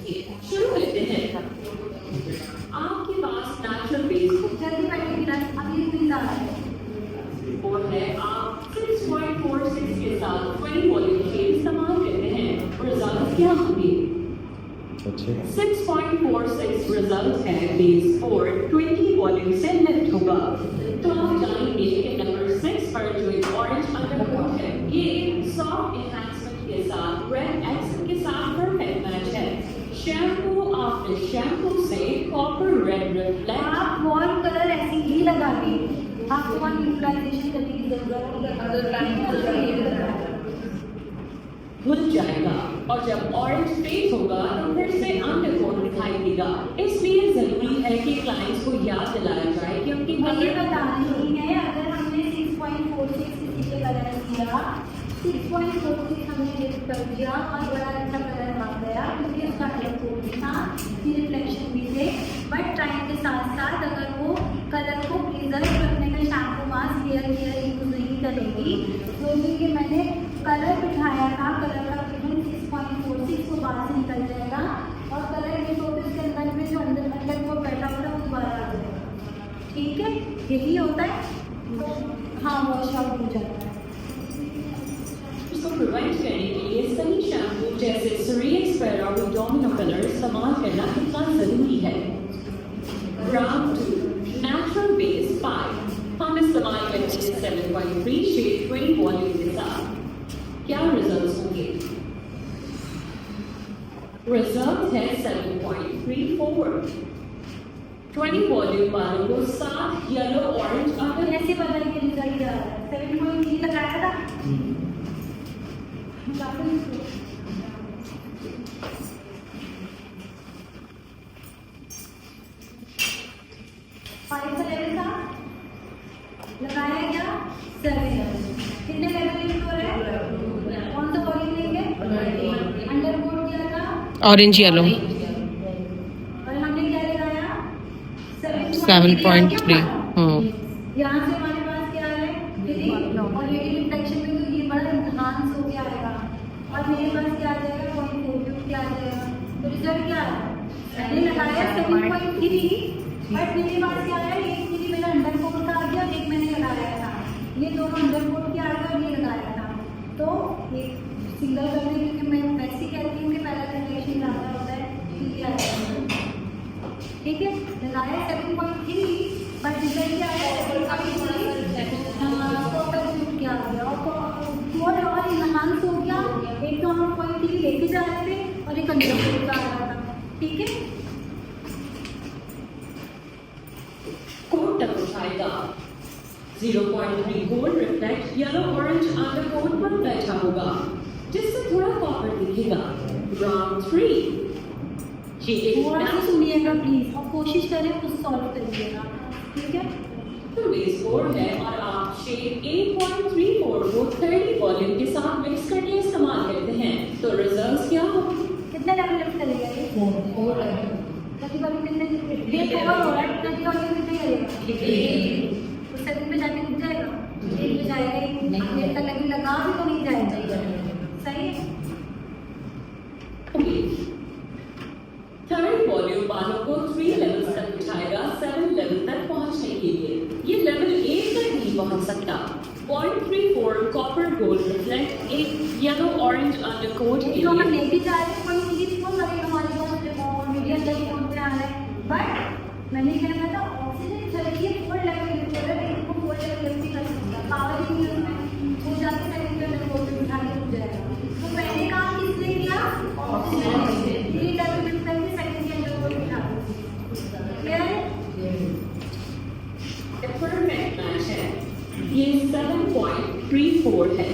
शुरू करते हैं। आपके पास नेचुरल बेस जल्दी बैठिए, अभी इतनी ज़्यादा है। और है आप 6.46 के साथ 20 वॉल्यूम शेप इस्तेमाल करते हैं। रिजल्ट क्या होंगे? 6.46 रिजल्ट है बेस और 20 वॉल्यूम से लिफ्ट होगा। तो आप जानेंगे कि नंबर 6 पर जो एक ऑरेंज अंडरकोट है, ये सॉफ्ट एनहांसमेंट के साथ रेड एक्सेंट के साथ परफेक्ट मैच है। शैम्पू आफ्टर शैम्पू से कॉपर रेड रिफ्लेक्ट। आप वॉल कलर ऐसे ही लगा दें, आपको वहाँ यूटिलाइजेशन करने की जरूरत धुल जाएगा और जब ऑरेंज फेस होगा तो फिर से अंडरकोट दिखाई देगा। इसलिए जरूरी है कि क्लाइंट्स को याद दिलाया जाए कि उनकी मुझे बता रही है, अगर हमने 6.46 किसी के कलर किया, 6.46 हमने लिफ्ट कर दिया और बड़ा अच्छा कलर आ गया क्योंकि उसका अंडरकोट भी था, रिफ्लेक्शन भी थे। बट टाइम के साथ साथ अगर वो कलर को प्रिजर्व करने में शैम्पू मास्क केयर यूज नहीं करेगी तो ये मैंने कलर बिठाया था, कलर का प्रिजन 6.46 को बाहर से निकल जाएगा और कलर के फोटोज के अंदर में जो अंदर वो बैठा हुआ वो दोबारा आ जाएगा। ठीक है, यही होता है। हाँ, वॉश आउट हो जाता है। इसको प्रिवेंट करने के लिए सही शैम्पू जैसे सरी एक्सपेयर और डोमिनो कलर इस्तेमाल करना कितना जरूरी है। राउंड 2 नेचुरल बेस 5 हम इस्तेमाल करेंगे 7.3 शेड 20 वॉल्यूम के साथ। क्या रिजल्ट्स होंगे? रिजल्ट है 7.34। 20 वॉल्यूम वालों को 7 येलो ऑरेंज अंडर ऐसे बदल के रिजल्ट आ रहा है। 7.3 लगाया था। फाइव का लेवल था, लगाया क्या 7 लेवल। कितने लेवल यूज हो रहे हैं? कौन सा वॉल्यूम लेंगे? अंडरकोट किया था ऑरेंज येलो और हमने क्या लगाया 7.3। यहाँ से हमारे पास क्या है दीदी, और ये रिफ्लेक्शन में तो ये बड़ा इन्हांस हो गया आएगा और मेरे पास क्या आ जाएगा 0.42 क्या आ जाएगा। तो रिजल्ट क्या है? मैंने लगाया 7.3 बट मेरे पास क्या आया, एक दीदी मेरा अंडरकोट का आ गया और एक मैंने लगाया था। ये दोनों अंडरकोट के आ गया और ये लगाया था। तो ये सिंगल करने क्योंकि मैं वैसे ही कहती हूँ कि पहला रिफ्लेक्शन ज़्यादा होता है, इसलिए आ जाएगा। ठीक है, लगाया 7.3 बट रिजल्ट क्या आया क्या आ गया और इन्हांस हो गया। एक तो हम 0.3 लेके जा रहे थे और एक अंडरकोट का आ रहा था। ठीक है, कोट तक उठाएगा। 0.3 gold reflect yellow orange undercoat पर बैठा होगा जिससे थोड़ा कॉपर दिखेगा। राउंड 3 ये एक थोड़ा सा सुनिएगा प्लीज और कोशिश करें कुछ सॉल्व करिएगा। ठीक है, तो बेस 4 है और आप शेड 8.34 को 30 वॉल्यूम के साथ मिक्स करके इस्तेमाल करते हैं। तो रिजल्ट्स क्या होंगे? कितने लेवल लिफ्ट करेगा ये? 4 लेवल। कभी कभी कितने ये 4 हो रहा है, कभी कभी कितने करेगा? तो 7 पे जाके रुक जाएगा, 8 पे जाएगा, नहीं तक लगी लगा भी तो नहीं जाएगा। सही है। थर्ड वॉल्यूम वालों को 3 लेवल्स तक उठाएगा 7 लेवल तक पहुंचने के लिए। ये लेवल 8 तक नहीं पहुंच सकता। 0.34 कॉपर गोल्ड रिफ्लेक्ट एक येलो ऑरेंज अंडरकोट के तो हम लिए लेके जा रहे हैं, कोई चीज को लगे हमारे पास मीडियम लेवल पे आ रहा है। बट मैंने क्या कहा था, ऑक्सीजन चलिए 4 लेवल लिफ्ट कर रहा है, लेकिन वो 4 लेवल लिफ्ट नहीं कर सकता, पावर ही नहीं उसमें, वो जाके सेकंड लेवल को उठा के रुक जाएगा। तो पहले काम किसने किया? ऑक्सीजन। 3 लेवल लिफ्ट करके सेकंड लेवल को उठा दिया। क्लियर है? परफेक्ट मैच है। ये 7.34 है।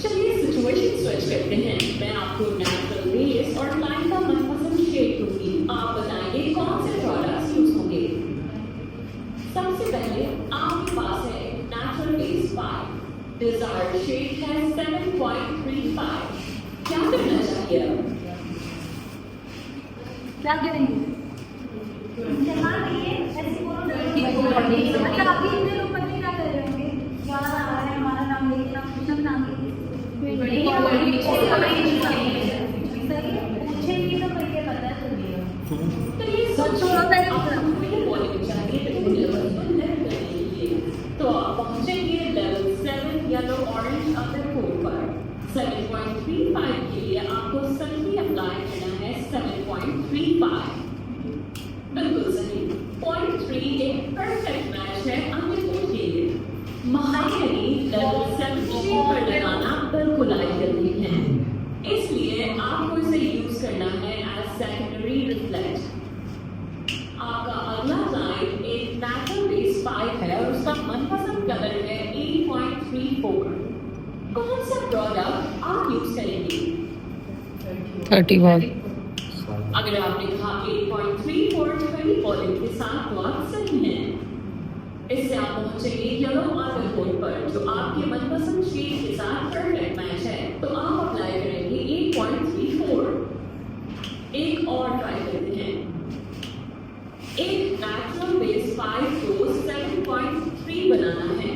चलिए सिचुएशन स्विच करते हैं। मैं आपको नेचुरल बेस और लाइन का मनपसंद शेड दूंगी। आप बताएंगे कौन से प्रोडक्ट्स यूज होंगे। सबसे पहले आपके पास है नेचुरल बेस 5। डिजायर्ड शेड है 7.35। क्या करना चाहिए? क्या करेंगे? इस्तेमाल करिए, ऐसे बोलो अच्छा अभी इतने लोग पता क्या कर रहे होंगे, क्या आ रहा है हमारा नाम लेके ना पूछना नाम लेके सही है, पूछेंगे तो करिए। तो ये छोड़ो पहले आपको ये बॉलिंग चाहिए तो लेवल पर लेफ्ट करने के लिए तो आप पहुंचेंगे लेवल 7 येलो ऑरेंज अंडरकोट पर 7.35 के लिए आपको सभी अप्लाई करना है 7.35 बिल्कुल सही 0.3 एक परफेक्ट मैच है अंडरकोट के लिए महारानी लेवल 7 पर लगाना बिल्कुल आइडियल नहीं है इसलिए आपको इसे यूज करना है एज सेकेंडरी रिफ्लेक्ट आपका अगला लाइन एक नेचुरल बेस 5 है और उसका मनपसंद कलर है 8.34 कौन सा प्रोडक्ट आप यूज करेंगे 31 अगर आपने कहा 8.34 20 पॉलिंग के साथ तो आप सही हैं इससे आप पहुंचेंगे येलो अंडरकोट पर जो आपके मनपसंद शेड के साथ परफेक्ट मैच है तो आप अप्लाई करेंगे 8.34 एक और ट्राई करते हैं एक नेचुरल बेस 5 को 7.3 बनाना है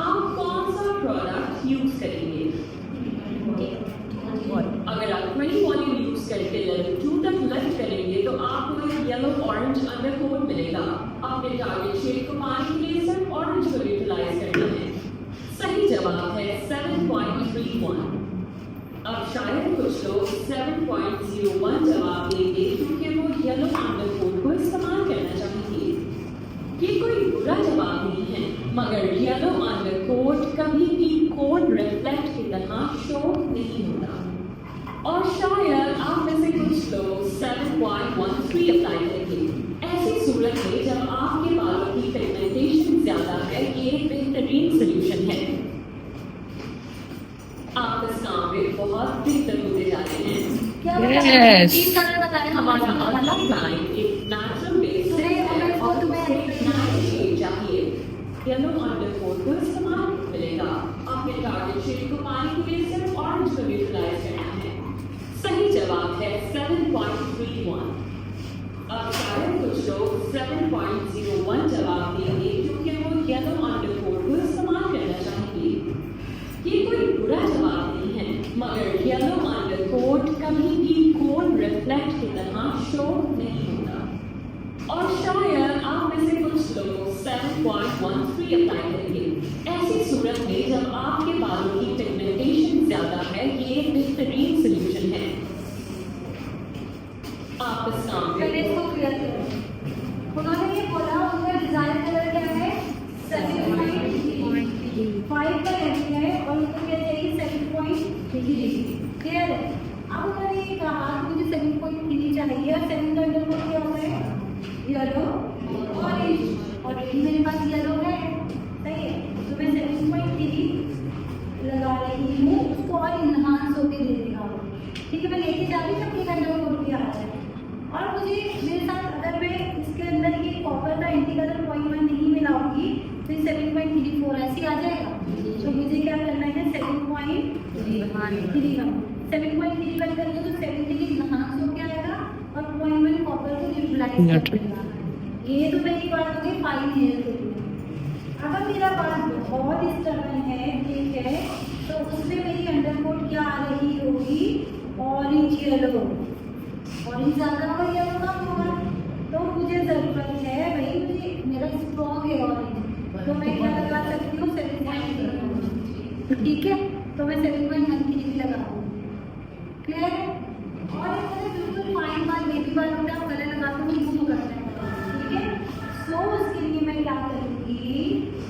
आप कौन सा प्रोडक्ट यूज करेंगे अगर आप 20 वॉल्यूम यूज करके लेवल 2 तक लिफ्ट करेंगे तो आपको एक येलो ऑरेंज अंडरकोट मिलेगा अपने टारगेट शेड को पाने के लिए सिर्फ ऑरेंज को यूटिलाइज करना है सही जवाब है 7.31 अब शायद कुछ लोग 7.01 जवाब देंगे क्योंकि वो येलो अंडरकोट को इस्तेमाल करना चाहेंगे ये कोई बुरा जवाब नहीं है मगर येलो अंडरकोट कभी भी कोड रिफ्लेक्ट की तरह शो नहीं होता और शायद आप में से कुछ लोग 7.13 अप्लाई करेंगे ऐसी सूरत में जब आपके बालों की पिगमेंटेशन ज्यादा है ये एक बेहतरीन सोल्यूशन है आप इस काम में बहुत बेहतर होते जा रहे हैं क्या Yes. 3 कलर बताए हमारा हमारा अगला लाइन एक नेचुरल बेस नहीं, हमें वो तुम्हें शेड चाहिए येलो अंडरकोट को इस्तेमाल मिलेगा अपने टारगेट शेड को पाने के लिए सिर्फ ऑरेंज को यूटिलाइज करना है सही जवाब है 7.31 अब शायद कुछ लोग 7.01 जवाब देंगे क्योंकि वो येलो अंडरकोट को इस्तेमाल करना चाहेंगे ये कोई बुरा जवाब नहीं है मगर येलो अंडरकोट कभी भी कोड रिफ्लेक्ट की तरह शो नहीं होता और शायद आप में से कुछ लोग 7.13 अप्लाई करेंगे ऐसी सूरत में जब आपके बालों की पिगमेंटेशन ज्यादा है ये एक बेहतरीन सोल्यूशन है आप इस काम पहले में इसको क्लियर करो उन्होंने ये बोला उनका डिजाइन कलर क्या है 7.5 का कहती है और उनको क्या चाहिए 7.3 क्लियर है अब उन्होंने ये कहा कि मुझे 7.3 चाहिए और 7 का अंडरकोट क्या होता है येलो ऑरेंज ऑलरेडी मेरे पास येलो है सही है तो मैं 7.3 लगा रही हूँ उसको और इन्हांस होके दे देगा ठीक है मैं लेके जा रही हूँ अपनी अंडरकोट भी आ रहा है और मुझे मेरे साथ अगर मैं इसके अंदर ये कॉपर का एंटी कलर 0.1 नहीं मिलाऊंगी तो 7.34 ऐसे आ जाएगा तो मुझे क्या करना है 7.3 7.3 करेंगे तो 7 इन्हांस होके आएगा और 0.1 कॉपर को न्यूट्रलाइज कर देगा ये तो मेरी बात हो गई फाइन हेयर के लिए अगर मेरा बाल बहुत स्टबन है ठीक है तो उसमें मेरी अंडरकोट क्या आ रही होगी ऑरेंज येलो ऑरेंज ज़्यादा होगा येलो कम होगा तो मुझे ज़रूरत है भाई मुझे मेरा स्ट्रॉन्ग है ऑरेंज तो मैं क्या लगा सकती हूँ 7.3 ठीक है तो मैं 7.13 भी लगाऊंगी क्लियर है और ये मुझे बिल्कुल फाइन बाल बेबी बाल होता है कलर लगा के रिमूव करना है ठीक है सो उसके लिए मैं क्या करूँगी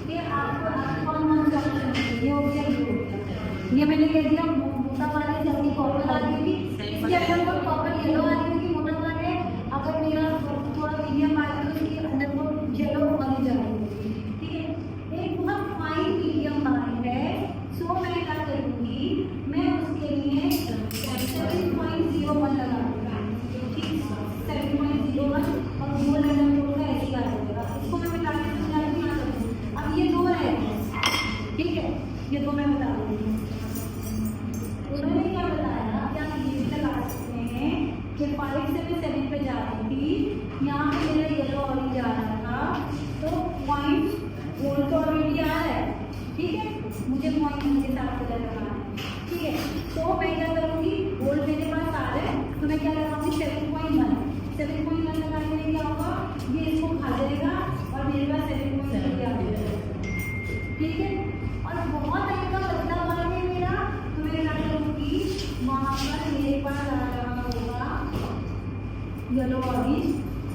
कि आपको कौन कौन सा ऑप्शन चाहिए हो गया ये हो गया ये मैंने कह दिया मोटा वाले जल्दी कॉपर आ रही होगी इसके अंदर वो कॉपर येलो आ रही होगी मोटा वाले अगर मेरा थोड़ा मीडियम आ रहा है तो उसके अंदर वो येलो वाली जा रही होगी ठीक है एक बहुत फाइन मीडियम बाल है सो मैं क्या करूँगी मैं उसके लिए 7.01 लगा दूँगी ठीक 7.01 और वो अंडरकोट का ऐसे आ जाएगा इसको मैं बता के समझा दूँगी अब ये दो रहे ठीक है ये दो मैं बता दूँगी उन्होंने क्या बताया क्या ये भी लगा सकते हैं कि 5 से मैं 7 पे जा रही थी यहाँ पे मेरा येलो ऑरेंज आ रहा था तो पॉइंट गोल्ड तो ऑलरेडी आ रहा है ठीक है मुझे पॉइंट के साथ कलर लगाना है ठीक है तो मैं क्या करूँगी गोल्ड मेरे पास आ रहा है तो मैं क्या लगाऊंगी 7.1 7.1 लगाने में क्या होगा, ये इसको खा जाएगा और मेरे पास 7.3 आ जाएगा। ठीक है, और बहुत हल्का पतला बाल है मेरा, तो मैं क्या करूँगी, वहाँ पर मेरे पास आ रहा होगा येलो ऑरेंज,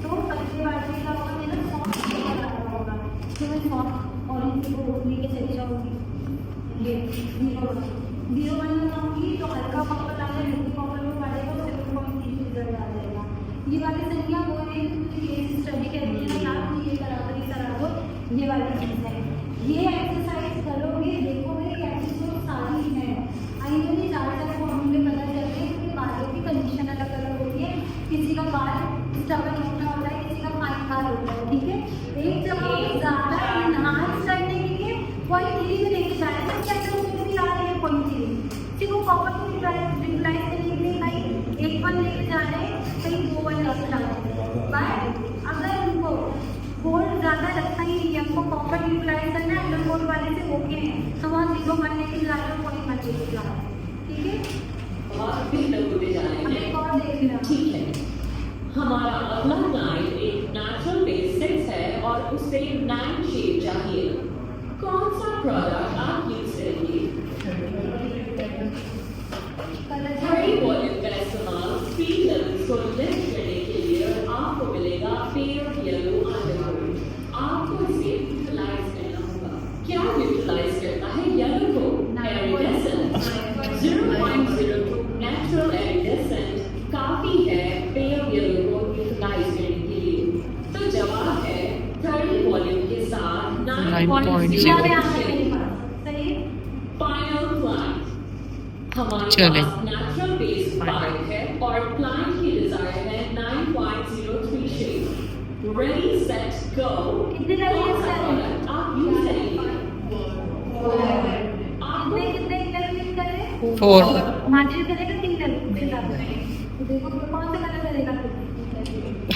तो पतले बाल में क्या होगा, मेरा सॉफ्ट आ रहा होगा, तो मैं सॉफ्ट ऑरेंज को लेके चली जाऊँगी। ये 0.1 लगाऊंगी तो हल्का पर्पल आ जाएगा, हल्की पर्पल में बढ़ेगा, 7.3 रिजल्ट आ जाएगा। ये वाली संख्या वो है, मुझे केस स्टडी करनी है यार, ये करा दो, ये वाली चीज़ है। ये एक्सरसाइज करोगे, देखोगे कि एक्सरसाइज सारी है। आई मुझे ज़्यादातर फॉर्मूले पता चलते हैं कि बालों की कंडीशन अलग अलग होती है, किसी का बाल स्टबल मोटा होता है, किसी का फाइन बाल होता है। ठीक है, एक जगह ज़्यादा इनहांस करने के लिए 0.3 में लेके जाए, तो क्या आ रहे हैं 0.3, सिर्फ वो कॉपर को यूटिलाइज करने के लिए भाई 1 1 लेके जा रहे हैं, कहीं 2 1 रख रहा है। बट अगर उनको गोल्ड ज़्यादा रखना ही नहीं है, हमको कॉपर यूटिलाइज करना है, अंडर गोल्ड वाले से ओके है, तो वहाँ 0.1 लेके जा रहे हैं, 0.1 लेके जा रहे हैं। ठीक है, और बेहतर होते जा रहे हैं। एक और देख लेना। ठीक है, हमारा अगला क्लाइंट एक नेचुरल बेस 6 है और उसे 9 शेड चाहिए। कौन सा प्रोडक्ट आप यूज करेंगे? थर्डी वॉल्यूम का इस्तेमाल स्पीड लेवल्स को लिफ्ट करने के लिए और आपको मिलेगा पेयर येलो अंडरटोन। आपको इसे यूटिलाइज करना होगा। क्या यूटिलाइज करता है येलो को? एरिडेसेंट 0.02 नेचुरल एरिडेसेंट काफी है पेयर येलो को यूटिलाइज करने के लिए। तो जवाब है थर्डी वॉल्यूम के साथ 9.0। फाइनल क्लाइंट हमारे चले। पास नेचुरल बेस 5 है और क्लाइंट की डिजायर है 9.03 शेड। Ready set go. कितने लगे सर? आप यूज करेंगे। कितने यूज करें? 4 मार्जिन करेगा 3 करेगा, देखो कौन सा कलर करेगा।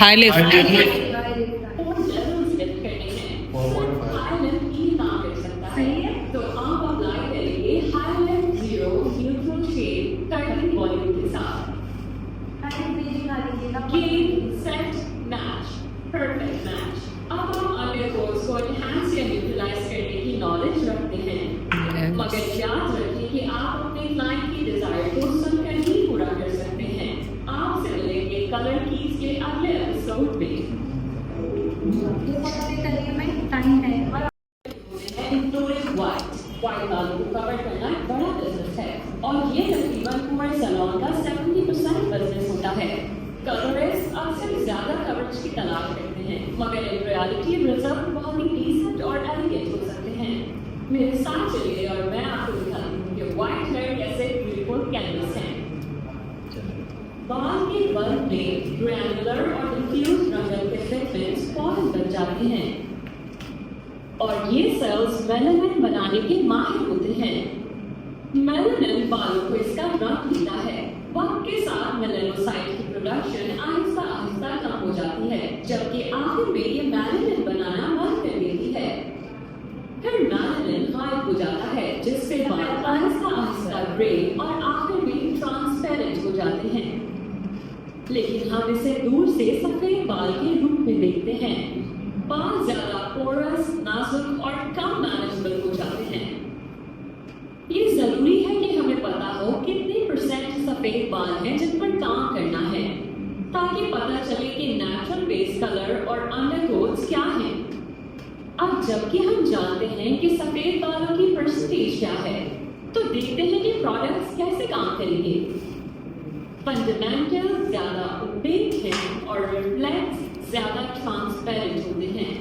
हाई लिफ्ट और लेवल्स लिफ्ट करने हैं। हाई लिफ्ट ही काम कर सकता है। सही है। तो आप अप्लाई करेंगे high lift 0 neutral shade 30 volume के साथ। Game set match perfect match. अब आप अन्य कोर्स को एनहांस या यूटिलाइज करने की नॉलेज रखते हैं, मगर याद रखिए कि आप अपने क्लाइंट की डिजायर को सुनकर ही पूरा कर सकते हैं। आपसे मिलेंगे कलर कीज के अगले एपिसोड में। टाइम है और इंक्लूडिंग व्हाइट बालों को कवर करना एक बड़ा बिजनेस है और ये तकरीबन पूरे सैलून का 70% बिजनेस होता है। कलरिस्ट अक्सर ज्यादा कवरेज की तलाश करते हैं, मगर इन रियलिटी रिजल्ट बहुत ही डिसेंट और एलिगेंट हो सकते हैं। मेरे साथ चलिए और मैं आपको दिखाती हूँ कि व्हाइट हेयर कैसे ब्यूटीफुल कैनवस है। बाल के बल्ब में ग्रैनुलर और डिफ्यूज रंगों के पिगमेंट्स फौरन बन जाते हैं और ये सेल्स मेलानिन बनाने के माहिर होते हैं। मेलानिन बालों को इसका रंग देता है। वक्त के साथ मेलानोसाइट की प्रोडक्शन आहिस्ता आहिस्ता कम हो जाती है, जबकि आखिर में ये मेलानिन बनाना बंद कर देती है। फिर मेलानिन गायब हो जाता है, जिससे बाल आहिस्ता आहिस्ता ग्रे और आखिर में ट्रांसपेरेंट हो जाते हैं। लेकिन हम इसे दूर से सफेद बाल के रूप में देखते हैं। बाल ज्यादा पोरस, नाजुक और कम मैनेजेबल हो जाते हैं। ये जरूरी है कि हमें पता हो कितने % सफेद बाल हैं जिन पर काम करना है, ताकि पता चले कि नेचुरल बेस कलर और अंडरटोन्स क्या हैं। अब जबकि हम जानते हैं कि सफेद बालों की परसेंटेज क्या है, तो देखते हैं कि प्रोडक्ट्स कैसे काम करेंगे। फंडामेंटल ज्यादा ओपेक हैं और रिफ्लेक्ट्स ज्यादा ट्रांसपेरेंट होते हैं।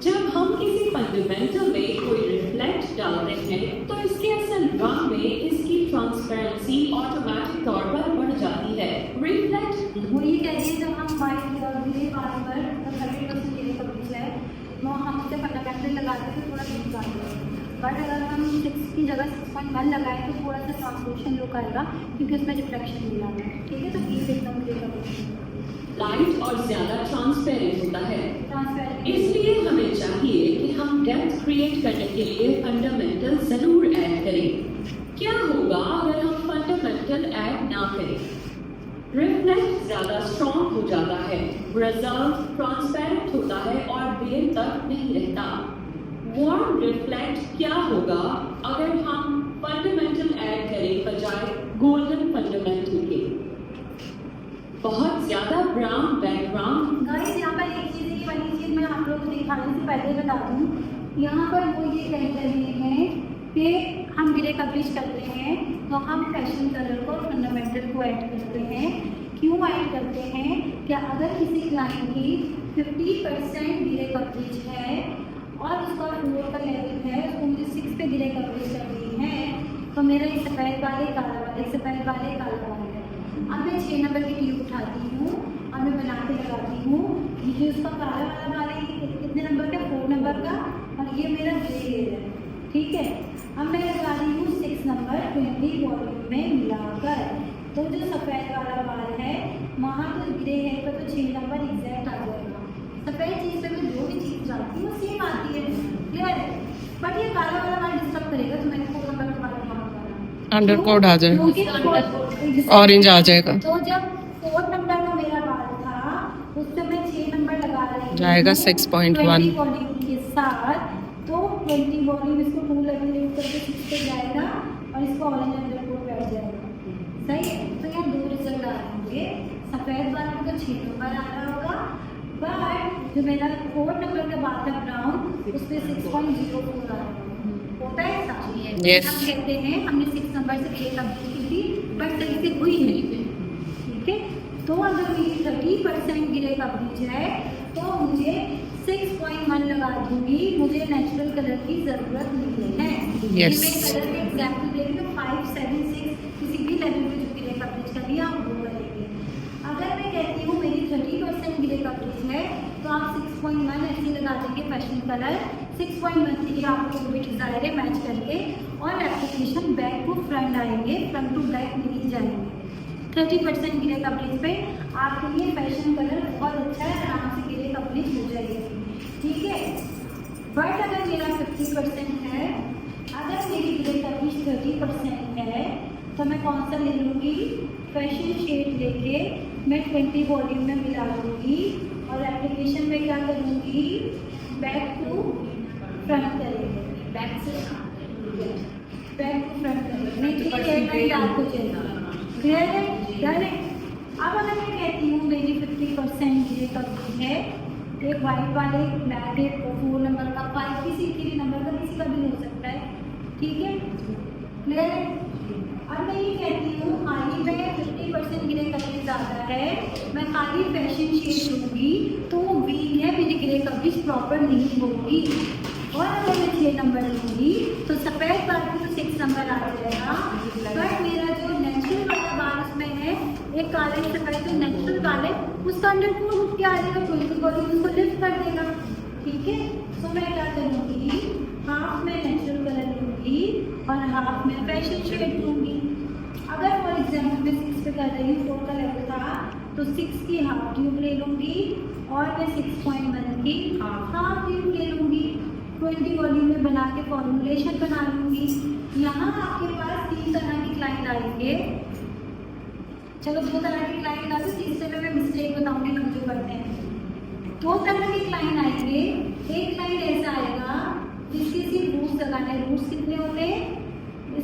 जब हम किसी फंडामेंटल में कोई रिफ्लेक्ट डालते हैं तो इसके असल रंग में इसकी ट्रांसपेरेंसी ऑटोमेटिक तौर पर बढ़ जाती है। रिफ्लेक्ट वो ये कह रही है जब हम वाइट ग्रे बाल पर 30% ग्रे कवरेज है, वो हम उसे फंडामेंटल लगाते हैं थोड़ा डीप जाते हैं। बट अगर हम 6 की जगह 6.1 लगाएं तो थोड़ा सा ट्रांसलेशन लुक आएगा, क्योंकि उसमें रिफ्लेक्शन मिला है। ठीक है, तो डीप एकदम ग्रे कवरेज लाइट और ज्यादा ट्रांसपेरेंट होता है। ट्रांसपेरेंट इसलिए हमें चाहिए कि हम डेप्थ क्रिएट करने के लिए फंडामेंटल जरूर ऐड करें। क्या होगा अगर हम फंडामेंटल ऐड ना करें? रिफ्लेक्ट ज्यादा स्ट्रॉन्ग हो जाता है, रिजल्ट ट्रांसपेरेंट होता है और देर तक नहीं रहता। वार्म रिफ्लेक्ट क्या होगा अगर हम फंडामेंटल ऐड करें बजाय गोल्डन फंडामेंटल के? बहुत ज्यादा ब्राउन बैकग्राउंड। गाइस यहाँ पर एक चीज़ की बड़ी चीज़ मैं आप लोगों को दिखाने से पहले बता दूँ, यहाँ पर वो ये कह रहे हैं कि हम ग्रे कवरेज करते हैं तो हम फैशन कलर को फंडामेंटल को ऐड करते हैं। क्यों ऐड करते हैं? क्या अगर किसी क्लाइंट की 50% ग्रे कवरेज है और उसका 4 का लेवल है, उसको मुझे 6 पे ग्रे कवरेज करनी है, तो मेरा ये सफ़ेद वाले काला वाले, सफ़ेद वाले काला वाले। अब मैं 6 नंबर की ट्यूब उठाती हूँ और मैं बना के लगाती हूँ। ये उसका काला वाला वाले कितने नंबर का? 4 नंबर का, और ये मेरा ग्रे हेयर है, ठीक है। अब मैं लगा रही हूँ 6 नंबर 20 वॉल्यूम में मिलाकर, तो जो सफ़ेद वाला बाल है वहाँ तो ग्रे हेयर पर तो 6 नंबर एग्जैक्ट आ जाएगा। सफ़ेद चीज़ पर मैं जो भी चीज़ डालती हूँ सेम आती है, क्लियर है। बट ये काला वाला बाल डिस्टर्ब करेगा, तो मैंने 4 नंबर का बाल अंडर कोड आ जाएगा, क्योंकि ऑरेंज आ जाएगा, तो जब 4 नंबर का मेरा बाल था उस पर मैं 6 नंबर लगा रही हूँ, जाएगा 6.1 20 वॉल्यूम के साथ, तो 20 वॉल्यूम इसको 2 लेवल लिफ्ट करके 6 पे जाएगा और इसको ऑरेंज अंडर कोड बैठ जाएगा, सही है। तो यहाँ 2 रिजल्ट आ रहे होंगे, सफ़ेद बाल में तो 6 नंबर आ रहा होगा, बट जो मेरा 4 नंबर का बाल था ब्राउन उस पर 6.04 आ रहा होगा। होता है ऐसा? Yes. हम कहते हैं हमने 6 नंबर से ग्रे कवरेज की थी बट सही से हुई नहीं, ठीक है। तो अगर मेरी 30% ग्रे कवरेज है तो मुझे 6.1 लगा दूंगी, मुझे नेचुरल कलर की ज़रूरत नहीं है। Yes. ये मैं कलर के एग्जाम्पल दे रही हूँ, 5, 7, 6 किसी भी लेवल में जो ग्रे कवरेज का लिया आप वो करेंगे। अगर मैं कहती हूँ मेरी 30% ग्रे कवरेज है तो आप 6.1 ऐसे लगा देंगे फैशन कलर, 6.1 के लिए आपको जो भी डिज़ायर है मैच करके, और एप्लीकेशन बैक टू फ्रंट आएंगे, फ्रंट टू बैक नहीं जाएंगे। 30% ग्रे कवरेज पे आपके लिए फैशन कलर बहुत अच्छा है, आराम से ग्रे कवरेज हो जाएगी, ठीक है। बट अगर मेरा 50% है, अगर मेरी ग्रे कवरेज 30% है, तो मैं कौन सा ले लूँगी? फैशन शेड लेके मैं 20 वॉल्यूम में मिला लूँगी और एप्लीकेशन में क्या करूँगी? बैक टू फ्रंट करेंगे, बैक से बैक टू फ्रंट करेंगे, नहीं तो ये आपको चाहिए, क्लियर है? डन है। अब अगर मैं कहती हूँ मेरी 50% ग्रे कवरेज है, एक वाइट वाले, ब्लैक है, 4 नंबर का, 5 किसी के नंबर का, किसी का भी हो सकता है, ठीक है, क्लियर है। अब मैं ये कहती हूँ खाली में 50% ग्रे कवरेज आता है, मैं खाली फैशन शेड लूँगी तो वो वीक है, मेरी ग्रे कवरेज प्रॉपर नहीं होगी। और अगर मैं 6 नंबर लूँगी तो सफ़ेद बाल में तो 6 नंबर आ जाएगा, बट मेरा जो नेचुरल वाला बाल उसमें है, एक काले सफ़ेद जो नेचुरल बाल है उसका अंडर कोड क्या आ जाएगा? 20 वॉल्यूम उसको लिफ्ट कर देगा, ठीक है। तो मैं क्या करूँगी? हाफ में नेचुरल कलर लूँगी और हाफ में फैशन शेड लूँगी। अगर फॉर एग्जाम्पल मैं 6 पे कर रही हूँ, 4 का लेवल था, तो 6 की हाफ ट्यूब ले लूँगी और मैं 6.1 की हाफ ट्यूब ले लूँगी, 20 वॉल्यूम में बना के फॉर्मुलेशन बना लूँगी। यहाँ आपके पास 3 तरह की क्लाइंट आएंगे, चलो 2 तरह की क्लाइंट आते, तीसरे में मैं मिस्टेक बताऊँगी हम जो करते हैं। 2 तरह के क्लाइंट आएंगे, एक क्लाइंट ऐसा आएगा जिसके सिर्फ रूट्स लगाने हैं। रूट्स कितने होते हैं?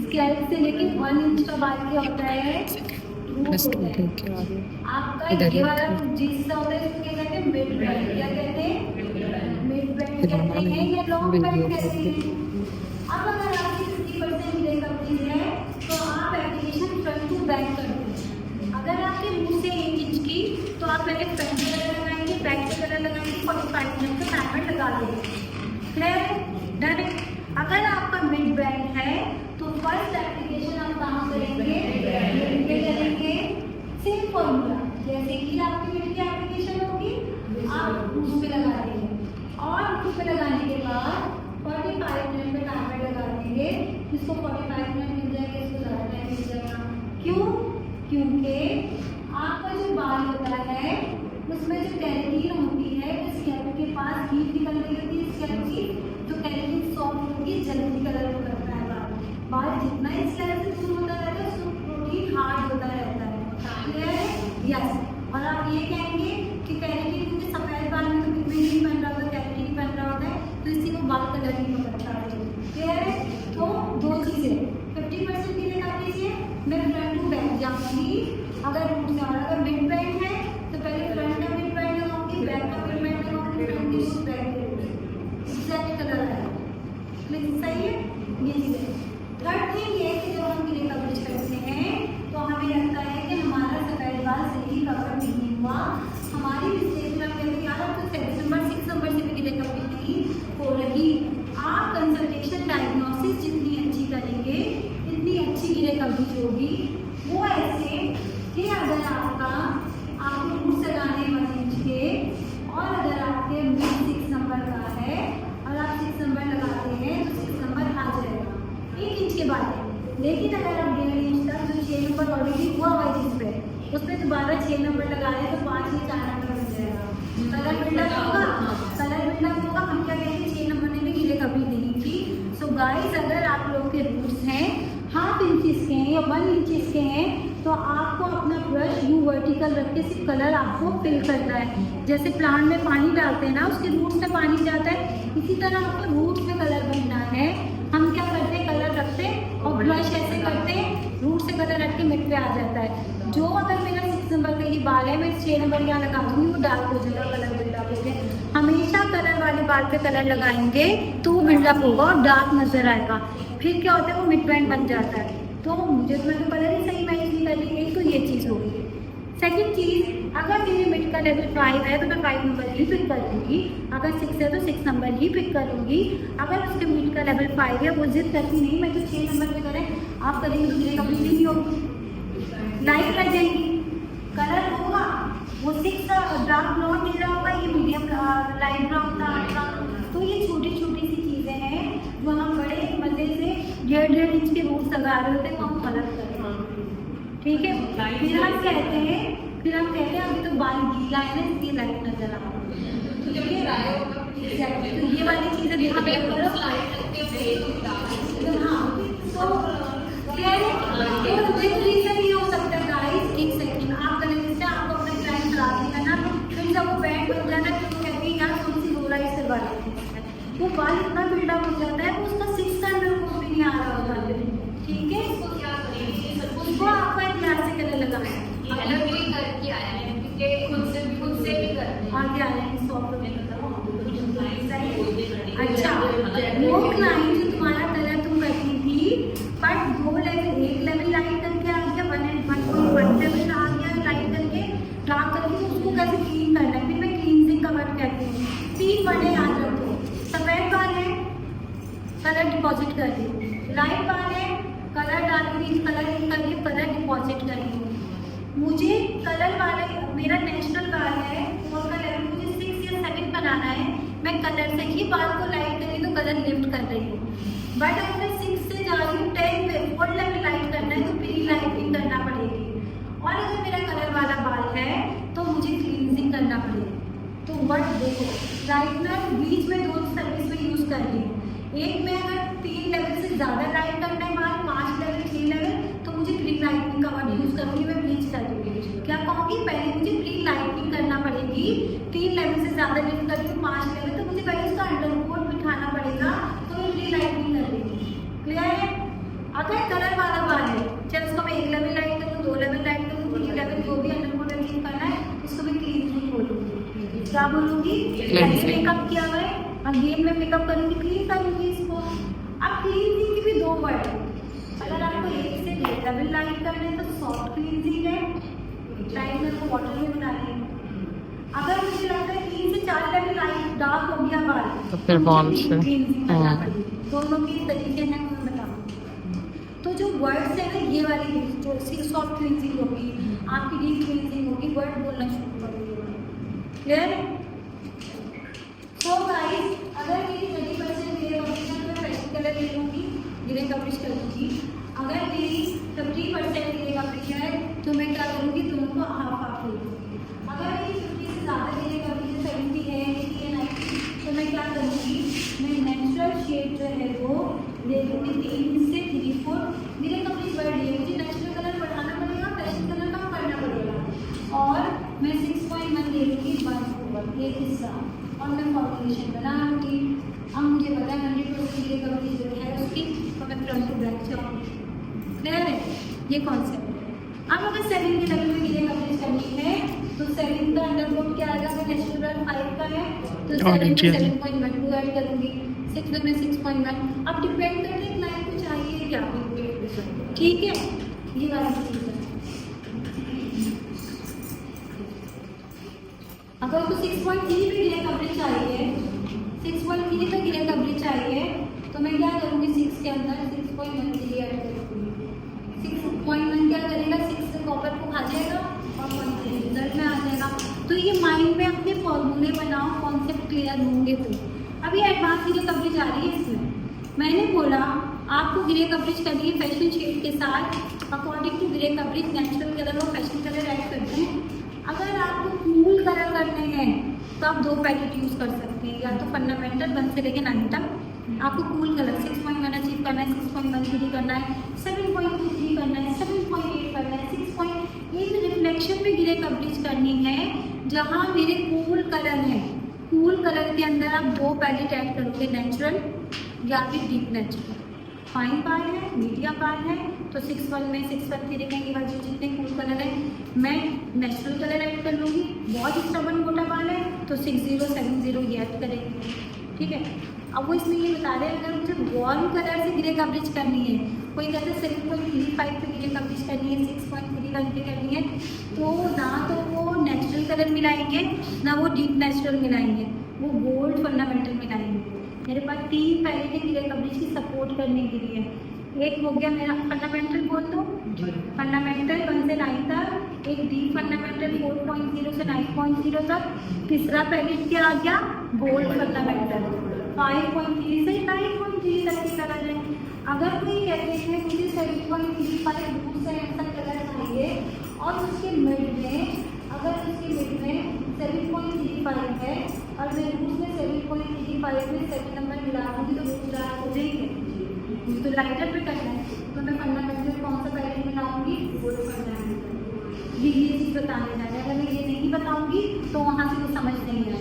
स्कैल्प से लेके 1 इंच का बाल क्या होता है? आपका ये वाला जिसका होता है इसको क्या कहते हैं? Mid band. क्या कहते हैं? मिड बैंड कहते हैं या लॉन्ग बैंड कहते हैं। अब अगर आपकी 50% ग्रे कवरेज है तो आप एप्लीकेशन फ्रंट टू बैक कर दो। अगर आपके मुंह से 1 इंच की तो आप पहले फ्रंट से कलर लगाएंगे, बैक से कलर लगाएंगे, 45 मिनट का टाइमर लगा देंगे, क्लियर है? डन है। अगर आपका मिड बैंड है तो फर्स्ट एप्लीकेशन आप काम करेंगे, करेंगे सेम फॉर्मूला, जैसे कि आपकी मिड की एप्लीकेशन होगी आप मुंह पे लगा देंगे और मुंह पे लगाने के बाद 45 मिनट में टाइमर लगा देंगे। इसको 45 मिनट मिल जाएगा, इसको ज़्यादा टाइम मिल जाएगा। क्यों? क्योंकि आपका जो बाल होता है उसमें जो कैरेटीन होती है, उस स्कैल्प के पास हीट निकल रही होती है, स्कैल्प की जो कैरेटीन सॉफ्ट होगी जल्दी कलर को करता है बाल जितना इस स्कैल्प से दूर होता रहता है उसको प्रोटीन हार्ड होता रहता है, क्लियर है? यस। और आप ये कहेंगे कि कैरेटिन, क्योंकि सफेद बाल में तो पिगमेंट नहीं बन रहा होता, कैरेटिन बन रहा होता है, तो इसी को बाल कलर नहीं पकड़ता है। क्लियर है? तो दो चीज़ें, 50% के लिए कर लीजिए, मैं फ्रंट टू बैक जाऊँगी अगर रूट से, और अगर मिड बैंड है तो पहले फ्रंट का मिड बैंड लगाऊंगी, बैक का मिड बैंड लगाऊंगी, फ्रंट की रूट, बैक की रूट, एग्जैक्ट कलर आएगा। लेकिन सही है ये चीज़ें। थर्ड थिंग ये कि जब हम ग्रे कवरेज करते हैं तो हमें लगता है कि हमारा सफेद बाल सही कवर नहीं हुआ, हमारी मिस्टेक में कहते हैं यार अब तो 7 नंबर 6 नंबर से भी ग्रे कवरेज नहीं हो रही। आप कंसल्टेशन डायग्नोसिस जितनी अच्छी करेंगे इतनी अच्छी ग्रे कवरेज होगी। वो ऐसे कि अगर आपको रूट लगाने 1 इंच के, और अगर आपके मिड 6 नंबर का है और आप 6 नंबर लगाते हैं तो 6 नंबर आ जाएगा 1 इंच के बाद। लेकिन अगर आप 1.5 इंच तक जो 6 नंबर ऑलरेडी हुआ हुआ है जिस पे, उसमें दोबारा 6 नंबर लगा रहे तो 5 या 4 नंबर बन जाएगा। कलर बिल्डअप होगा, कलर बिल्डअप होगा, हम क्या कहेंगे 6 नंबर ने भी गिरे कभी नहीं थी। सो गाइस, अगर आप लोग के रूट्स हैं 1/2 इंच के हैं या 1 इंच के हैं तो आपको अपना ब्रश यू वर्टिकल रख के सिर्फ कलर आपको फिल करना है। जैसे प्लांट में पानी डालते हैं ना, उसके रूट्स में पानी जाता है, इसी तरह आपको रूट्स में कलर भरना है। हम क्या करते हैं, कलर रखते हैं और ब्रश ऐसे करते हैं, रूट से कलर रख के मिट पे आ जाता है। जो अगर मेरा 6 नंबर का ये बाल है, मैं 6 नंबर यहाँ लगा दूँगी, वो डार्क हो जाएगा, कलर बिल्डअप हो गया। हमेशा कलर वाले बाल पे कलर लगाएंगे तो वो बिल्डअप होगा और डार्क नजर आएगा। फिर क्या होता है, वो मिड बैंड बन जाता है। तो मुझे तो कलर ही सही मैच नहीं कर रही, तो ये चीज़ होगी। सेकंड चीज़, अगर मेरे मिड का लेवल 5 है तो मैं 5 नंबर ही पिक करूँगी, अगर 6 है तो 6 नंबर ही पिक करूँगी। अगर उसके मिड का लेवल 5 है, वो जिद करती नहीं मैं तो 6 नंबर पे करें, आप करेंगे तो ग्रे कवरेज नहीं होगी, लाइट लग जाएगी, कलर होगा वो 6 डार्क ब्राउन दे रहा होगा, ये मीडियम लाइट ब्राउन था आपका। तो ये छोटी छोटी सी चीज़ें हैं जो हम बड़े मज़े से 1.5 इंच के रूट लगा रहे होते हैं, वो हम गलत कर रहे हैं। ठीक है, फिर हम कहते हैं अभी तो बाल गीला है ना इसलिए लाइट नजर आ रहा है। ठीक है, तो ये वाली चीज़ें ध्यान करो। हाँ, तो क्लियर है। तो विद रीजन ये हो सकता है गाइस, एक सेकंड आप गलती से आपको अपना क्लाइंट खराब नहीं करना, फिर जब वो बैंड बन जाता है तो कहते हैं यार थोड़ी सी रोलाई से बाल वो बाल इतना बिल्डअप हो जाता है वो उसका 6 का अंडर कोट भी नहीं आ रहा होता। ठीक है, उसको क्या करेंगे, उसको आपको एक क्लासिक कलर लगाना है। अलग भी करके आए हैं क्योंकि खुद से भी करते हैं, आगे आ रहे हैं सॉफ्ट में अच्छा। वो क्लाइंट जो तुम्हारा कलर तुम करती थी बट 2 लेवल, 1 लेवल लाइट करके आ गया, 1 लेवल आ गया लाइट करके डार्क करके, तो उसको कैसे क्लीन करना है, फिर मैं क्लींजिंग का वर्ड कहती हूँ। 3 वर्ड याद रखो, सफेद बाल है कलर डिपॉजिट कर रही हूँ, लाइट बाल है कलर डाल रही, कलर करके कलर डिपॉजिट कर रही हूँ। मुझे कलर वाले, मेरा नेचुरल बाल है 4 का लेवल, मुझे 6 या 7 बनाना है, मैं कलर से ही बाल को लाइट कर रही तो कलर लिफ्ट कर रही हूँ। बट अगर मैं 6 से जा रही हूँ 10 पे 4 लेवल लाइट करना है तो प्री लाइटिंग करना पड़ेगी। और अगर मेरा कलर वाला बाल है तो मुझे क्लींजिंग करना पड़ेगा। तो वर्ड देखो, लाइटनर बीच में 2 सर्विस में यूज़ कर रही हूँ। एक में अगर 3 लेवल से ज़्यादा लाइट करना है बाल, 5 लेवल 6 लेवल, तो मुझे प्री लाइटनिंग का वर्ड यूज़ करूँगी, मैं ब्लीच कर दूँगी। क्या कहूँगी, पहले मुझे प्री लाइटनिंग करना पड़ेगी, 3 लेवल से ज़्यादा लिफ्ट कर रही हूँ 5 लेवल, तो मुझे पहले उसका अंडरकोट बिठाना पड़ेगा, तो मैं प्री लाइटनिंग कर रही। क्लियर है। अगर कलर वाला बाल है, चाहे उसको मैं 1 लेवल लाइट करूँ, 2 लेवल लाइट करूँ, 3 लेवल जो भी अंडरकोट अचीव करना है उसको मैं क्लीनिंग बोलूँगी। क्या बोलूँगी, पहले मेकअप किया हुआ है, अगेन मैं मेकअप करूँगी, क्लीन करूँगी इसको। अब क्लीनिंग की भी 2 वर्ड है, अगर आपको 1 से 1 लेवल लाइट करना है तो सॉफ्ट क्लींजिंग है, लाइटनर को वाटर में बना लें। अगर मुझे लगता है 3 से 4 लेवल लाइट डार्क हो गया बाल तो फिर बॉल से क्लींजिंग करना पड़ेगी। दोनों के तरीके हैं, मैं बताऊँ। तो जो वर्ड्स है ना, ये वाली जो सॉफ्ट क्लींजिंग होगी, आपकी डीप क्लींजिंग होगी, वर्ड बोलना शुरू करोगे। क्लियर है। सो गाइस, अगर मेरी 30% ग्रे कवरेज है तो मैं फैशन कलर ले लूँगी, ग्रे कवरेज कर लूँगी। अगर मेरी 50% ग्रे कवरेज है तो मैं क्या करूँगी, दोनों को हाफ ले लूँगी। अगर मेरी 50 से ज़्यादा ग्रे कवरेज 70 है, 80 है, 90, तो मैं क्या करूँगी, मैं नेचुरल शेड जो है वो ले लूँगी 3 से 3/4 ग्रे कवरेज बढ़ रही है, मुझे नेचुरल कलर बढ़ाना पड़ेगा, फैशन कलर कम करना पड़ेगा। 6.1 ले लूँगी 1/4 एक हिस्सा और मैं फॉर्मुलेशन बना लूँगी। अब मुझे पता है 100% ग्रे कवरेज जो है उसकी, तो मैं फ्रंट टू बैक जाऊँगी। क्लियर है ये कॉन्सेप्ट है। अब अगर 7 के लेवल में ग्रे कवरेज करनी है तो 7 का अंडरकोट क्या आएगा? अगर नेचुरल 5 का है तो 7 में 7.12 ऐड करूँगी, 6 में 6.1। अब डिपेंड करते हैं क्लाइंट को चाहिए क्या, ठीक है ये वाला चीज़ है। अगर आपको 6.3 पे ग्रे कवरेज चाहिए, 6.3 पे ग्रे कवरेज चाहिए तो मैं क्या करूँगी? 6 के अंदर 6.13 ऐड करूँगी। 6.1 क्या करेगा? 6 से कॉपर को खा जाएगा और 0.3 रिजल्ट में आ जाएगा। तो ये माइंड में अपने फॉर्मूले बनाओ, कॉन्सेप्ट क्लियर होंगे तो। अभी एडवांस ग्रे कवरेज आ रही है इसमें। मैंने बोला आपको ग्रे कवरेज करनी है फैशन शेड के साथ according to grey coverage, natural colour और फैशन कलर ऐड करते हैं। अगर आपको कूल कलर करने हैं तो आप 2 पैलेट यूज़ कर सकते हैं, या तो फंडामेंटल 1 से लेकर 9 तक। आपको कूल कलर 6.1 अचीव करना है, 6.13 करना है, 7.23 करना है, 7.8 करना है, 6.8 रिफ्लेक्शन में ग्रे कवरेज करनी है जहाँ मेरे कूल कलर है। कूल कलर के अंदर आप 2 पैलेट ऐड करोगे, नेचुरल या फिर डीप नेचुरल। फाइन पार है, मीडिया पार है, तो 6.1 में 6.13 में ये वाले जितने कूल कलर है मैं नेचुरल कलर ऐड कर लूँगी। बहुत स्टबन मोटा बाल है तो 6070 ये ऐड करेंगे, ठीक है। अब वो इसमें ये बता रहे हैं अगर मुझे वार्म कलर से ग्रे कवरेज करनी है, कोई कहते हैं 7.35 पे ग्रे कवरेज करनी है, 6.31 पे करनी है, तो ना तो वो नेचुरल कलर मिलाएंगे ना वो डीप नेचुरल मिलाएंगे, वो गोल्ड फंडामेंटल मिलाएंगे। मेरे पास 3 पैलेट है ग्रे कवरेज की सपोर्ट करने के लिए। एक हो गया मेरा फंडामेंटल, बोल दो फंडामेंटल 1 से 9 तक, एक डीप फंडामेंटल 4.0 से 9.0 तक, तीसरा पैलेट क्या आ गया? गोल्ड फंडामेंटल 5.3 से 9.3 तक की कलर है। अगर कोई कहते हैं मुझे 7.35 दूर से ऐसा कलर चाहिए और उसके मिड में, अगर उसके मिड में 7.35 है और मैं उसमें 7.35 में 7 नंबर मिला दूँगी तो वो डार्क हो जाएंगे, तो लाइटर पे करना है तो मैं फंडामेंटल कौन सा पैलेट मिलाऊंगी? Gold fundamental. ये चीज़ बताने जा रहे हैं। अगर मैं ये नहीं बताऊंगी तो वहाँ से कुछ समझ नहीं आएगा।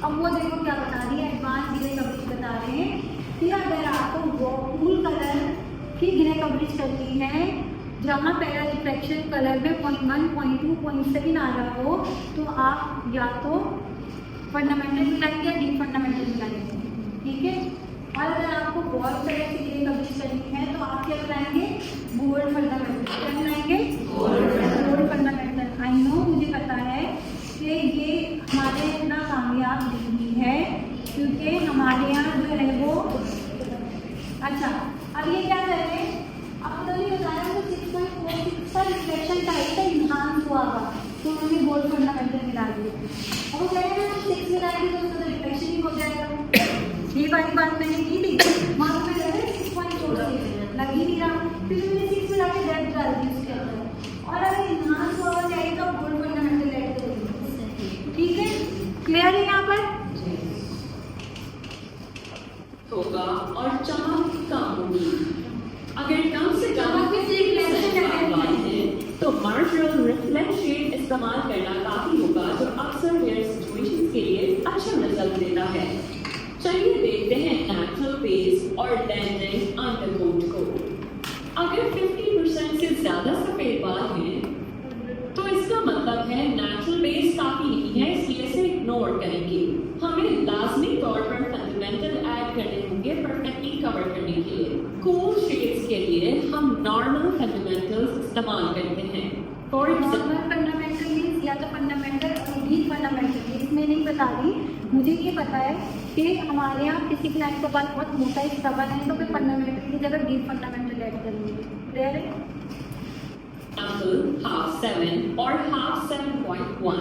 अब वो देखो क्या बता रही है, एडवांस ग्रे कवरेज बता रहे हैं कि अगर आपको कूल कलर की ग्रे कवरेज करनी है जहाँ पहला रिफ्लेक्शन कलर में 0.1, 0.2, 0.7 आ रहा हो तो आप या तो फंडामेंटल मिलाएंगे या डीप फंडामेंटल मिलाएंगे, ठीक है। और अगर आपको बहुत कलर की ग्रे कवरेज करनी है तो आप क्या बनाएंगे? Gold fundamental. क्या बनाएंगे? Gold fundamental. आई नो, मुझे पता है कि ये हमारे इतना कामयाब नहीं है क्योंकि हमारे यहाँ जो है वो अच्छा। अब ये क्या कर रहे हैं? अब तो नहीं बताया तो 6.46 का रिफ्लेक्शन टाइप का इन्हांस हुआ होगा तो उन्होंने गोल्ड फंडामेंटल मिला दिया। अब वो कह रहे हैं 6 मिलाएंगे तो उसका रिफ्लेक्शन ही हो जाएगा। ये वाली बात मैंने की थी, वहाँ पे लगे 6.46 लग ही नहीं रहा, फिर मैंने 6 मिला के डेप्थ डाल दी उसके अंदर। और अगर इन्हांस हुआ जाएगा तो गोल्ड फंडामेंटल ऐड करेंगे, ठीक है। क्लियर है यहाँ पर? होगा और चमक कम होगी। अगर कम से कम तो मार्शल रिफ्लेक्ट शेड इस्तेमाल करना काफी होगा जो अक्सर हेयर सिचुएशंस के लिए अच्छा रिजल्ट देता है। चलिए देखते हैं नेचुरल बेस और ब्लेंडिंग अंडरकोट को। अगर 50% से ज्यादा सफेद बाल हैं तो इसका मतलब है नेचुरल बेस काफी नहीं है, इसलिए इसे इग्नोर करेंगे। हमें लाजमी तौर पर फंडामेंटल ऐड करने होंगे परफेक्टली कवर करने के लिए। कूल शेड्स के लिए हम नॉर्मल फंडामेंटल्स इस्तेमाल करते हैं। फॉर एग्जाम्पल फंडामेंटल मीन्स या तो फंडामेंटल और डीप फंडामेंटल, इसमें नहीं बता रही, मुझे ये पता है कि हमारे यहाँ किसी क्लाइंट का बाल बहुत मोटा स्टबल है तो फिर फंडामेंटल की जगह डीप फंडामेंटल ऐड करेंगे। क्लियर है? half 7 और half 7.1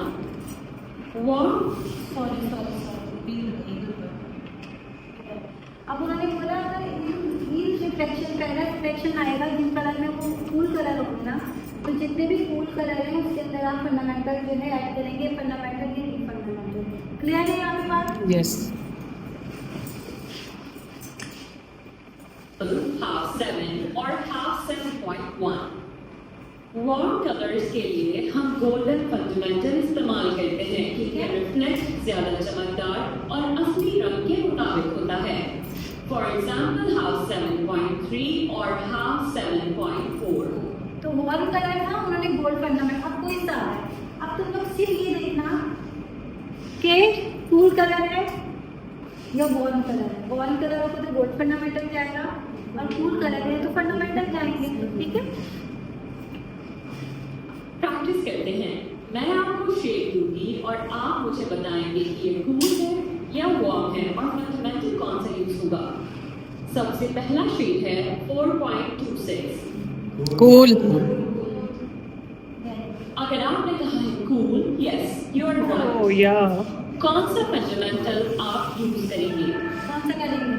अब उन्होंने बोला अगर इन रिफ्लेक्शन पहला रिफ्लेक्शन आएगा जिन कलर में वो कूल कलर होगा ना, तो जितने भी कूल कलर हैं उसके अंदर आप फंडामेंटल जो है ऐड करेंगे, फंडामेंटल या डीप फंडामेंटल। क्लियर है यहाँ पे बात? यस। half 7 और half 7.1 वार्म कलर्स के लिए हम गोल्डन फंडामेंटल इस्तेमाल करते हैं क्योंकि रिफ्लेक्ट ज्यादा चमकदार और असली रंग के मुताबिक होता है। फॉर एग्जाम्पल हाफ 7.3 और हाफ 7.4। तो वार्म कलर था, उन्होंने गोल्ड फंडामेंटल। अब कोई सा है, अब तुम लोग सिर्फ ये देखना कि कूल कलर है या वार्म कलर है। वार्म कलर होगा तो गोल्ड फंडामेंटल जाएगा और कूल कलर है तो फंडामेंटल जाएंगे। ठीक है, प्रैक्टिस करते हैं। मैं आपको शेड दूंगी और आप मुझे बताएंगे कि ये कूल है या वार्म है और फंडामेंटल कौन सा यूज होगा। सबसे पहला शेड है 4.26। कूल। अगर आपने कहा है cool, yes you are right. Oh या कौन सा फंडामेंटल आप यूज करेंगे? कौन सा करेंगे?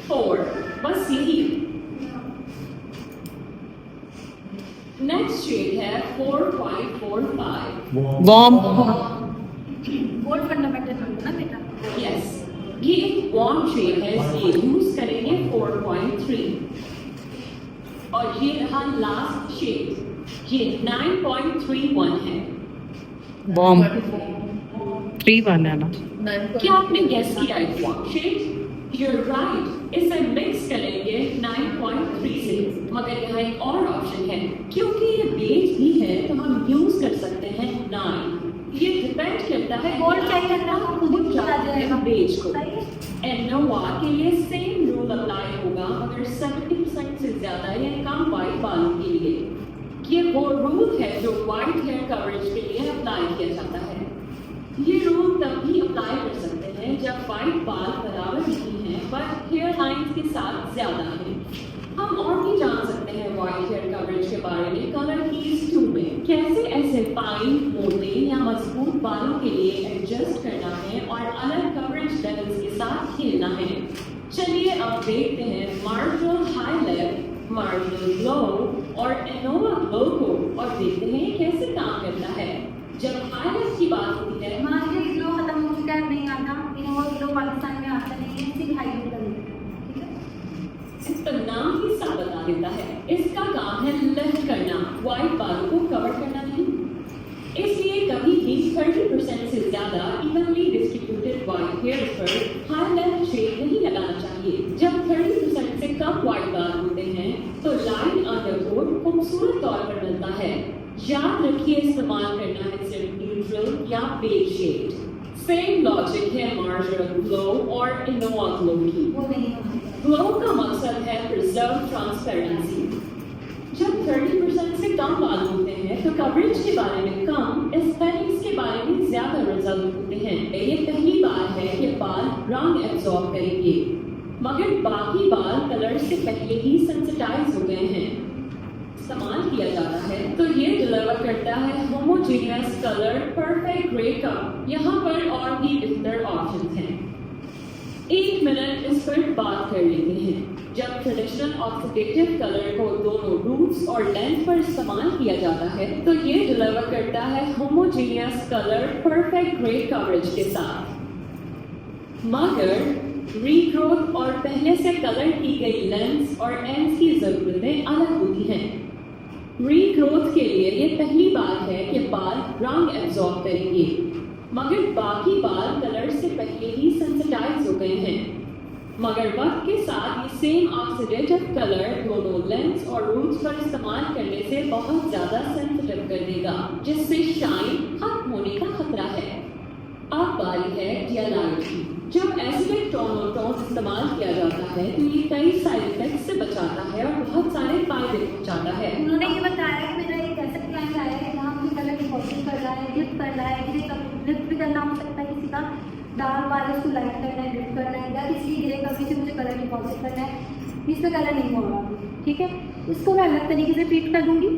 4, बस यही। नेक्स्ट शेड है 4.45। वार्म। गोल्ड फंडामेंटल होगा ना बेटा। यस, ये एक वार्म शेड है, इसलिए यूज करेंगे 4.3। और ये रहा लास्ट शेड, ये 9.31 है। वार्म 3 वाला ना। क्या आपने गेस किया है वार्म शेड? You're right, इसे मिक्स करेंगे 9.3 से। मगर यहाँ एक और ऑप्शन है, क्योंकि ये बेज भी है तो हम यूज कर सकते हैं 9। ये डिपेंड करता है गोल्ड चाहिए ना, वो खुद ही आ जाएगा बेज को। सही है? एनोवा के लिए सेम रूल अप्लाई होगा मगर 70% से ज्यादा या कम वाइट बालों के लिए। ये वो रूल है जो वाइट हेयर कवरेज के लिए अप्लाई किया जाता है। ये रूल तब भी अप्लाई कर सकते हैं जब वाइट बाल बराबर नहीं है बट हेयर लाइंस के साथ ज्यादा है। हम और भी जान सकते हैं वाइट हेयर कवरेज के बारे में कलर कीज 2 में। कैसे ऐसे फाइन, मोटे या मजबूत बालों के लिए एडजस्ट करना है और अलग कवरेज लेवल्स के साथ खेलना है। चलिए अब देखते हैं मार्जिनल हाईलाइट, मार्जिनल ग्लो और एनोवा ग्लो को और देखते हैं कैसे काम करता है। जब हाईलाइट की बात होती है, मार्जिनल ग्लो खत्म हो चुका है, नहीं आता। इनोवा ग्लो पाकिस्तान में आता नहीं है, सिर्फ हाईलाइट कर देते हैं। ठीक है, इसका नाम ही सब बता देता है। इसका काम है लिफ्ट करना, वाइट बालों को कवर करना नहीं। इसलिए कभी भी 30% से ज्यादा इवनली डिस्ट्रीब्यूटेड वाइट हेयर्स पर हाईलाइट शेड नहीं लगाना चाहिए। जब 30% से कम वाइट बाल होते हैं तो लाइन अंडरकोट खूबसूरत तौर पर मिलता है। याद रखिए, इस्तेमाल करना है सिर्फ न्यूट्रल या बेज शेड। सेम लॉजिक है मार्जिनल ग्लो और इनोवा ग्लो की। वो नहीं होता। ग्लो का मकसद है प्रिजर्व ट्रांसपेरेंसी। जब 30% से कम बाल होते हैं तो कवरेज के बारे में कम, एस्थेटिक्स के बारे में ज्यादा रिजल्ट होते हैं। ये पहली बार है कि बाल रंग एब्जॉर्ब करेंगे मगर बाकी बाल कलर से पहले ही सेंसिटाइज हो गए हैं। इस्तेमाल किया जाता है तो ये डिलीवर करता है होमोजेनियस कलर परफेक्ट ग्रे का। यहाँ पर और भी बेहतर ऑप्शन हैं। 1 मिनट इस पर बात कर लेते हैं। जब ट्रेडिशनल ऑक्सीडेटिव कलर को दोनों रूट्स और लेंथ पर इस्तेमाल किया जाता है तो ये डिलीवर करता है homogeneous colour perfect grey coverage के साथ। मगर रीग्रोथ और पहले से कलर की गई लेंस और एंड्स की जरूरतें अलग होती हैं। रीग्रोथ के लिए ये पहली बार है कि बाल रंग एब्जॉर्ब करेंगे मगर बाकी बाल कलर से पहले ही सेंसिटाइज हो गए हैं। मगर वक्त के साथ ये सेम ऑक्सीडेटिव कलर दोनों लेंस और रूट्स पर इस्तेमाल करने से बहुत ज्यादा सेंसिटिव कर देगा जिससे शाइन खत्म होने का खतरा है। अब बारी है डियालाइट की। जब एसिडिक टोन इस्तेमाल किया जाता है तो ये कई साइड इफेक्ट्स से बचाता है और बहुत सारे फायदे पहुंचाता है। उन्होंने ये बताया कि मेरा एक ऐसा क्लाइंट आया है जहाँ मुझे कलर डिपॉजिट कर रहा है, लिफ्ट कर रहा है, लिफ्ट भी करना हो सकता है, किसी का डार्क वाले उसको लाइट करना है, लिफ्ट करना है, या किसी ग्रे कलर से मुझे कलर डिपॉजिट करना है, इसमें कलर नहीं होगा। ठीक है, इसको मैं अलग तरीके से ट्रीट कर दूँगी।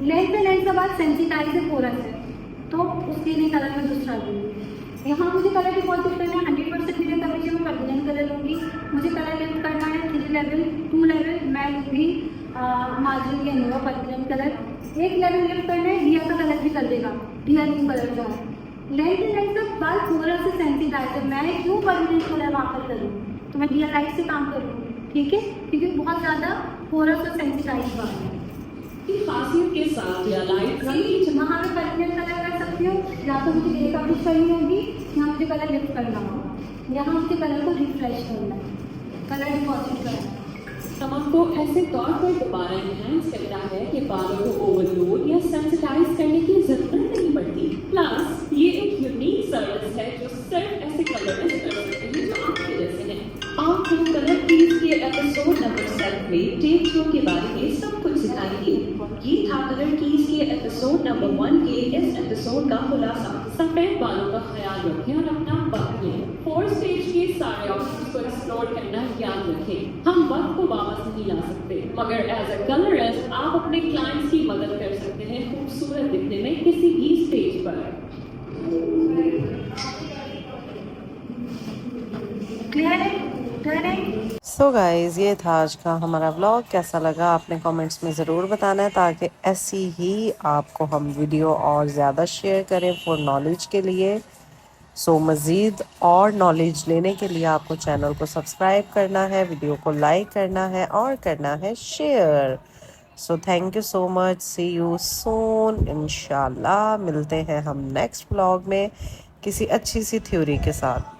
लेंस के बाद सेंसिटाइजर पोरस है तो उसके लिए कलर में दूसरा दूँगी। यहाँ मुझे कलर डिपॉजिट करना है 100% मेरे कवरेज में वर्जिनल कलर लूँगी। मुझे कलर लिफ्ट करना है 3 लेवल 2 लेवल, मैं लूँगी मार्जिन के Innova particular colour. 1 level lift करना है, डिया का कलर भी कर देगा, डिया न्यू कलर जो है। लेंस का बाल थोड़ा सा सेंसिटाइजर, मैं क्यों परमानेंट कलर वहाँ पर करूँ तो मैं डिया लाइट से काम करूँगी। ठीक है, क्योंकि बहुत ज़्यादा थोड़ा सा सेंसिटाइज बाल है। की खासियत के साथ या लाइट वही वहाँ पे पर्सनल कलर कर सकती हो, या तो मुझे ग्रे कवरेज करनी होगी, या मुझे कलर लिफ्ट करना होगा, यहाँ मुझे कलर को रिफ्रेश करना है, कलर डिपॉजिट करना है। चमक को ऐसे तौर पर दोबारा एनहांस करता है कि बालों को ओवरलोड या सेंसिटाइज करने की जरूरत नहीं पड़ती। प्लस ये एक यूनिक सर्विस है जो सिर्फ ऐसे कलर में कर सकते हैं जो आपके जैसे हैं। आपको कलर कीज के एपिसोड नंबर 7 में टेप शो के बारे में सब कुछ सिखाएंगे। ये था कलर कीज के एपिसोड नंबर 1 के इस एपिसोड का खुलासा। सफेद बालों का ख्याल रखें और अपना वक्त लें। 4 स्टेज के सारे ऑप्शंस को एक्सप्लोर करना याद रखें। हम वक्त को वापस नहीं ला सकते, मगर एज अ कलरिस्ट आप अपने क्लाइंट्स की मदद कर सकते हैं खूबसूरत दिखने में किसी भी स्टेज पर। क्लियर है? क्लियर है? सो गाइज, ये था आज का हमारा व्लॉग। कैसा लगा आपने कमेंट्स में ज़रूर बताना है, ताकि ऐसी ही आपको हम वीडियो और ज़्यादा शेयर करें फॉर नॉलेज के लिए। सो मज़ीद और नॉलेज लेने के लिए आपको चैनल को सब्सक्राइब करना है, वीडियो को लाइक करना है और करना है share. So thank you so much, see you soon. इंशाल्लाह मिलते हैं हम नेक्स्ट व्लॉग में किसी अच्छी सी थ्योरी के साथ।